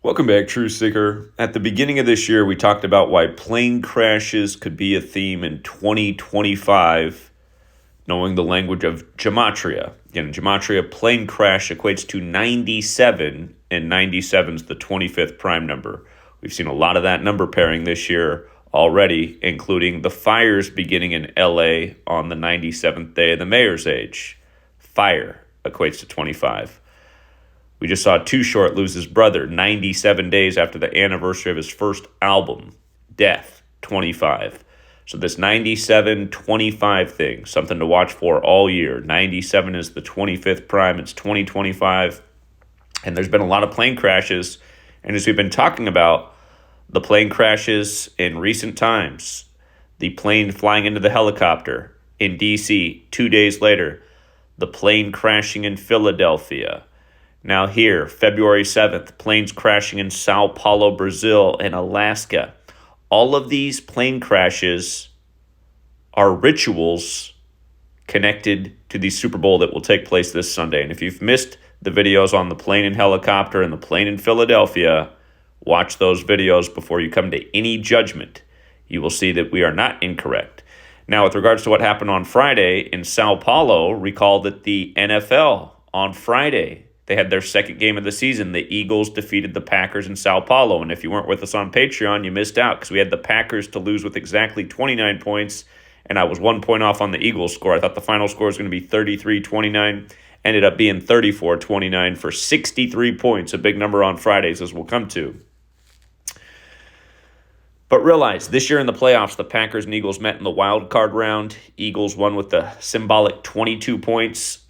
Welcome back, True Seeker. At the beginning of this year, we talked about why plane crashes could be a theme in 2025, knowing the language of gematria. Again, gematria, plane crash equates to 97, and 97 is the 25th prime number. We've seen a lot of that number pairing this year already, including the fires beginning in LA on the 97th day of the mayor's age. Fire equates to 25. We just saw Too Short lose his brother 97 days after the anniversary of his first album, Death, 25. So this 97-25 thing, something to watch for all year. 97 is the 25th prime, it's 2025. And there's been a lot of plane crashes. And as we've been talking about, the plane crashes in recent times, the plane flying into the helicopter in D.C. 2 days later, the plane crashing in Philadelphia. Now here, February 7th, planes crashing in São Paulo, Brazil, and Alaska. All of these plane crashes are rituals connected to the Super Bowl that will take place this Sunday. And if you've missed the videos on the plane and helicopter and the plane in Philadelphia, watch those videos before you come to any judgment. You will see that we are not incorrect. Now, with regards to what happened on Friday in São Paulo, recall that the NFL on Friday, they had their second game of the season. The Eagles defeated the Packers in São Paulo. And if you weren't with us on Patreon, you missed out because we had the Packers to lose with exactly 29 points. And I was 1 point off on the Eagles score. I thought the final score was going to be 33-29. Ended up being 34-29 for 63 points. A big number on Fridays, as we'll come to. But realize, this year in the playoffs, the Packers and Eagles met in the wild card round. Eagles won with the symbolic 22 points.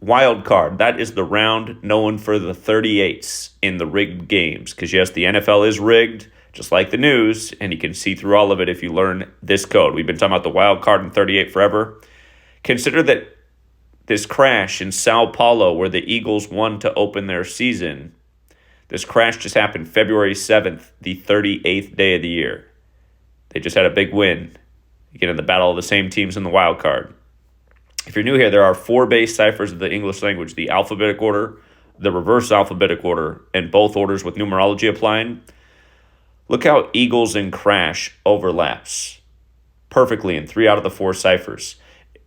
Wild card, that is the round known for the 38s in the rigged games. Because yes, the NFL is rigged, just like the news, and you can see through all of it if you learn this code. We've been talking about the wild card and 38 forever. Consider that this crash in São Paulo, where the Eagles won to open their season, this crash just happened February 7th, the 38th day of the year. They just had a big win, again, in the battle of the same teams in the wild card. If you're new here, there are 4 base ciphers of the English language: the alphabetic order, the reverse alphabetic order, and both orders with numerology applying. Look how Eagles and crash overlaps perfectly in 3 out of the 4 ciphers.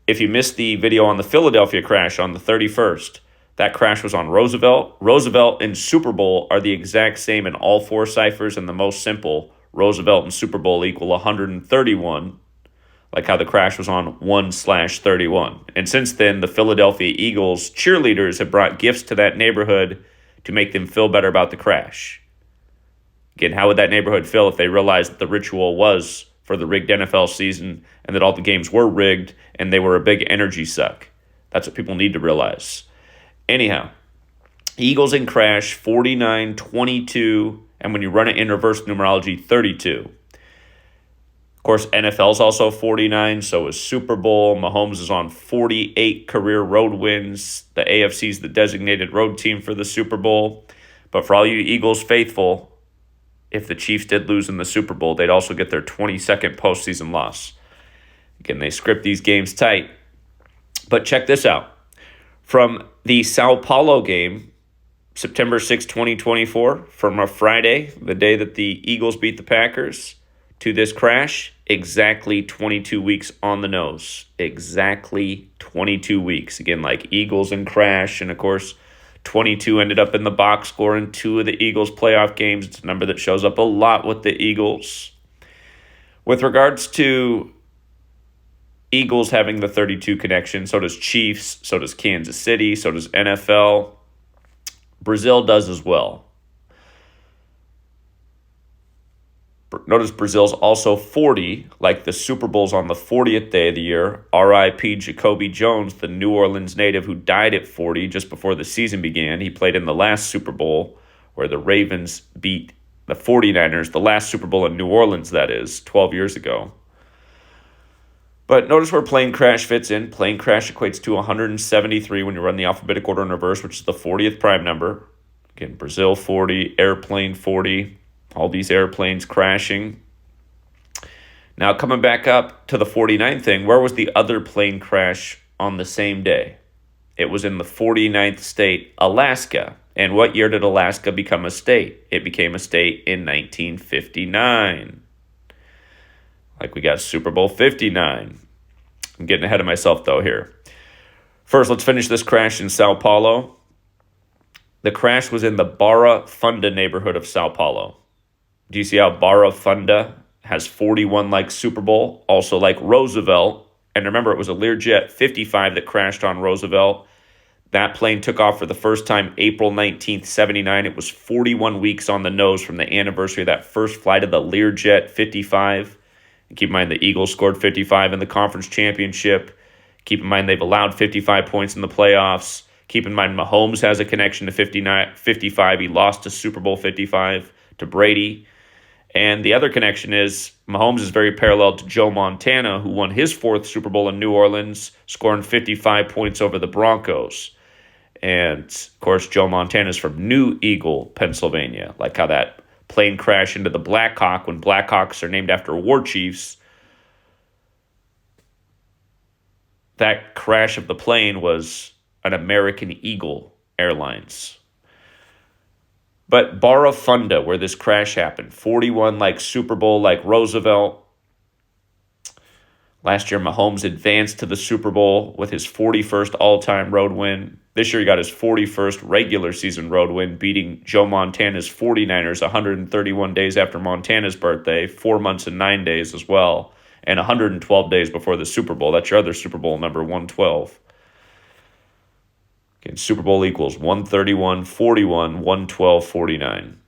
If you missed the video on the Philadelphia crash on the 31st, that crash was on Roosevelt. Roosevelt and Super Bowl are the exact same in all 4 ciphers, and the most simple, Roosevelt and Super Bowl equal 131. Like how the crash was on 1/31. And since then, the Philadelphia Eagles cheerleaders have brought gifts to that neighborhood to make them feel better about the crash. Again, how would that neighborhood feel if they realized that the ritual was for the rigged NFL season and that all the games were rigged and they were a big energy suck? That's what people need to realize. Anyhow, Eagles in crash 49-22, and when you run it in reverse numerology, 32. Of course, NFL is also 49, so is Super Bowl. Mahomes is on 48 career road wins. The AFC is the designated road team for the Super Bowl. But for all you Eagles faithful, if the Chiefs did lose in the Super Bowl, they'd also get their 22nd postseason loss. Again, they script these games tight. But check this out. From the São Paulo game, September 6, 2024, from a Friday, the day that the Eagles beat the Packers, to this crash, exactly 22 weeks on the nose. Exactly 22 weeks. Again, like Eagles and crash. And of course, 22 ended up in the box score in 2 of the Eagles' playoff games. It's a number that shows up a lot with the Eagles. With regards to Eagles having the 32 connection, so does Chiefs, so does Kansas City, so does NFL. Brazil does as well. Notice Brazil's also 40, like the Super Bowl's on the 40th day of the year. R.I.P. Jacoby Jones, the New Orleans native who died at 40 just before the season began. He played in the last Super Bowl where the Ravens beat the 49ers, the last Super Bowl in New Orleans, that is, 12 years ago. But notice where plane crash fits in. Plane crash equates to 173 when you run the alphabetic order in reverse, which is the 40th prime number. Again, Brazil 40, airplane 40. All these airplanes crashing. Now, coming back up to the 49 thing, where was the other plane crash on the same day? It was in the 49th state, Alaska. And what year did Alaska become a state? It became a state in 1959. Like we got Super Bowl 59. I'm getting ahead of myself, though, here. First, let's finish this crash in Sao Paulo. The crash was in the Barra Funda neighborhood of Sao Paulo. Do you see how Barra Funda has 41 like Super Bowl, also like Roosevelt? And remember, it was a Learjet 55 that crashed on Roosevelt. That plane took off for the first time April 19th, 79. It was 41 weeks on the nose from the anniversary of that first flight of the Learjet 55. And keep in mind, the Eagles scored 55 in the conference championship. Keep in mind, they've allowed 55 points in the playoffs. Keep in mind, Mahomes has a connection to 55. He lost to Super Bowl 55 to Brady. And the other connection is Mahomes is very parallel to Joe Montana, who won his fourth Super Bowl in New Orleans, scoring 55 points over the Broncos. And, of course, Joe Montana is from New Eagle, Pennsylvania. Like how that plane crashed into the Black Hawk when Blackhawks are named after war chiefs. That crash of the plane was an American Eagle Airlines. But Barra Funda, where this crash happened, 41 like Super Bowl, like Roosevelt. Last year, Mahomes advanced to the Super Bowl with his 41st all-time road win. This year, he got his 41st regular season road win, beating Joe Montana's 49ers 131 days after Montana's birthday, 4 months and 9 days as well, and 112 days before the Super Bowl. That's your other Super Bowl number, 112. Again, Super Bowl equals 131, 41, 112, 49.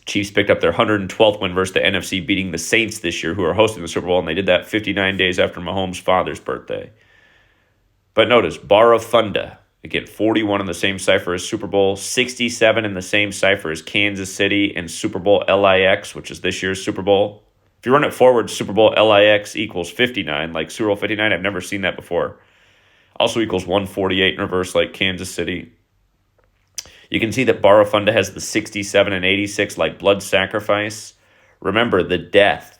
Chiefs picked up their 112th win versus the NFC, beating the Saints this year, who are hosting the Super Bowl, and they did that 59 days after Mahomes' father's birthday. But notice, Barra Funda, again, 41 in the same cipher as Super Bowl, 67 in the same cipher as Kansas City and Super Bowl LIX, which is this year's Super Bowl. If you run it forward, Super Bowl LIX equals 59, like Super Bowl 59. I've never seen that before. Also equals 148 in reverse like Kansas City. You can see that Barra Funda has the 67 and 86 like blood sacrifice. Remember the death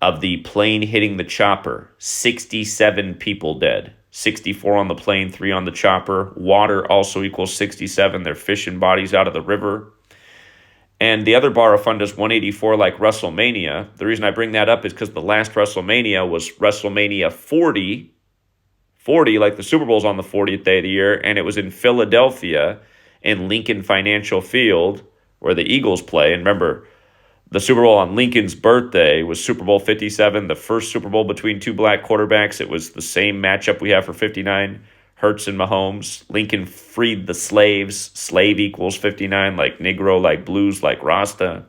of the plane hitting the chopper. 67 people dead. 64 on the plane, 3 on the chopper. Water also equals 67. They're fishing bodies out of the river. And the other Barra Funda is 184 like WrestleMania. The reason I bring that up is because the last WrestleMania was WrestleMania 40. 40, like the Super Bowl's on the 40th day of the year, and it was in Philadelphia in Lincoln Financial Field where the Eagles play. And remember, the Super Bowl on Lincoln's birthday was Super Bowl 57, the first Super Bowl between two black quarterbacks. It was the same matchup we have for 59, Hurts and Mahomes. Lincoln freed the slaves. Slave equals 59, like Negro, like Blues, like Rasta.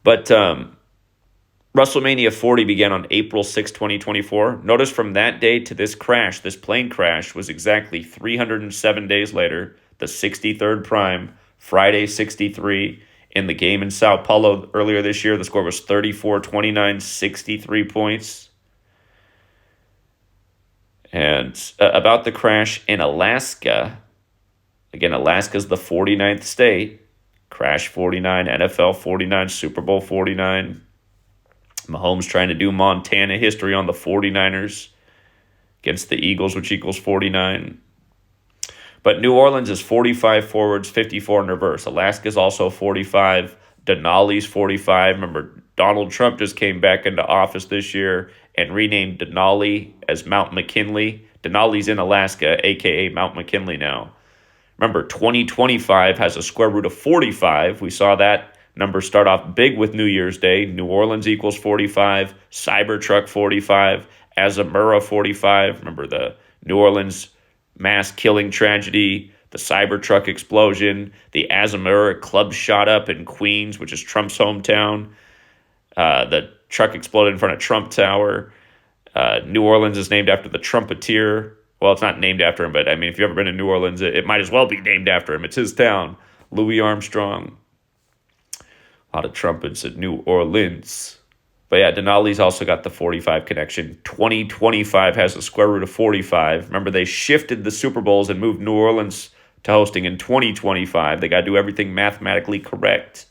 But WrestleMania 40 began on April 6, 2024. Notice from that day to this crash, this plane crash, was exactly 307 days later, the 63rd prime, Friday 63. In the game in Sao Paulo earlier this year, the score was 34-29, 63 points. And about the crash in Alaska, again, Alaska's the 49th state. Crash 49, NFL 49, Super Bowl 49. Mahomes trying to do Montana history on the 49ers against the Eagles, which equals 49. But New Orleans is 45 forwards, 54 in reverse. Alaska's also 45. Denali's 45. Remember, Donald Trump just came back into office this year and renamed Denali as Mount McKinley. Denali's in Alaska, a.k.a. Mount McKinley now. Remember, 2025 has a square root of 45. We saw that number start off big with New Year's Day. New Orleans equals 45. Cybertruck 45. Azamura 45. Remember the New Orleans mass killing tragedy, the Cybertruck explosion, the Azamura club shot up in Queens, which is Trump's hometown. The truck exploded in front of Trump Tower. New Orleans is named after the trumpeter. Well, it's not named after him, but I mean, if you've ever been to New Orleans, it might as well be named after him. It's his town, Louis Armstrong. A lot of trumpets at New Orleans. But yeah, Denali's also got the 45 connection. 2025 has a square root of 45. Remember, they shifted the Super Bowls and moved New Orleans to hosting in 2025. They got to do everything mathematically correct.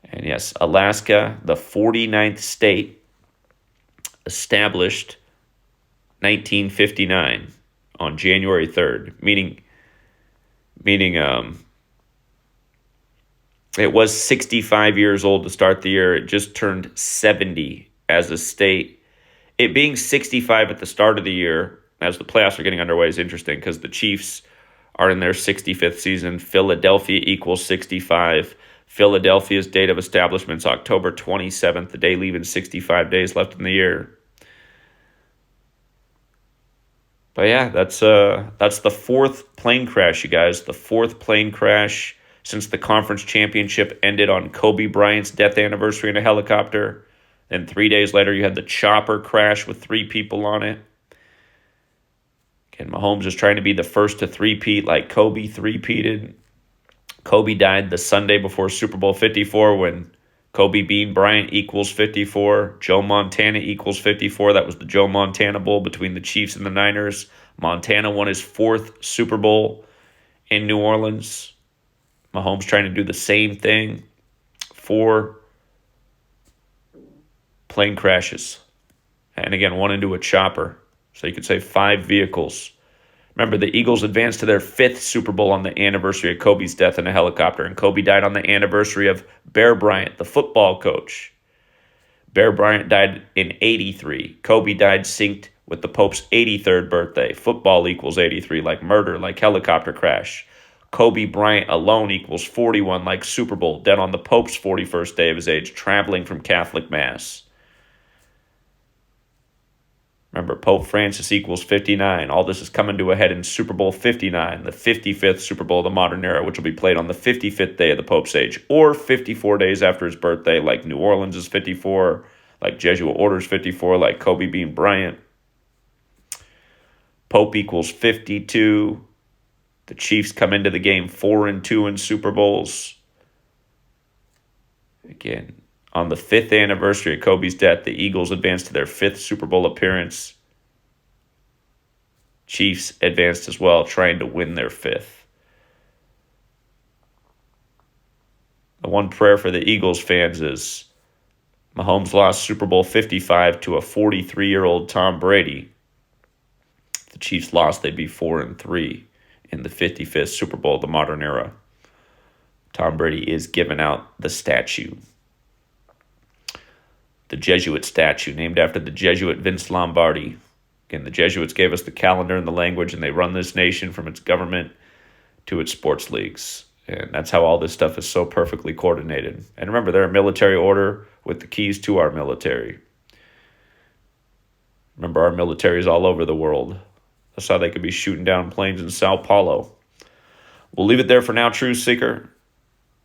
And yes, Alaska, the 49th state, established 1959. on January 3rd, meaning it was 65 years old to start the year. It just turned 70 as a state. It being 65 at the start of the year, as the playoffs are getting underway, is interesting because the Chiefs are in their 65th season. Philadelphia equals 65. Philadelphia's date of establishment is October 27th, the day leaving 65 days left in the year. But yeah, that's the fourth plane crash, you guys. The fourth plane crash since the conference championship ended on Kobe Bryant's death anniversary in a helicopter. Then 3 days later, you had the chopper crash with 3 people on it. Again, Mahomes is trying to be the first to three-peat like Kobe three-peated. Kobe died the Sunday before Super Bowl 54 when Kobe Bean Bryant equals 54. Joe Montana equals 54. That was the Joe Montana Bowl between the Chiefs and the Niners. Montana won his 4th Super Bowl in New Orleans. Mahomes trying to do the same thing. 4 plane crashes. And again, 1 into a chopper. So you could say 5 vehicles. Remember, the Eagles advanced to their 5th Super Bowl on the anniversary of Kobe's death in a helicopter, and Kobe died on the anniversary of Bear Bryant, the football coach. Bear Bryant died in 83. Kobe died synced with the Pope's 83rd birthday. Football equals 83, like murder, like helicopter crash. Kobe Bryant alone equals 41, like Super Bowl, dead on the Pope's 41st day of his age, traveling from Catholic Mass. Remember, Pope Francis equals 59. All this is coming to a head in Super Bowl 59, the 55th Super Bowl of the modern era, which will be played on the 55th day of the Pope's age, or 54 days after his birthday, like New Orleans is 54, like Jesuit Order's 54, like Kobe Bean Bryant. Pope equals 52. The Chiefs come into the game 4-2 in Super Bowls. Again, on the 5th anniversary of Kobe's death, the Eagles advanced to their 5th Super Bowl appearance. Chiefs advanced as well, trying to win their 5th. The one prayer for the Eagles fans is Mahomes lost Super Bowl 55 to a 43-year-old Tom Brady. If the Chiefs lost, they'd be 4-3 in the 55th Super Bowl of the modern era. Tom Brady is giving out the statue. The Jesuit statue, named after the Jesuit Vince Lombardi. Again, the Jesuits gave us the calendar and the language, and they run this nation from its government to its sports leagues. And that's how all this stuff is so perfectly coordinated. And remember, they're a military order with the keys to our military. Remember, our military is all over the world. That's how they could be shooting down planes in Sao Paulo. We'll leave it there for now, Truth Seeker.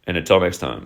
And until next time.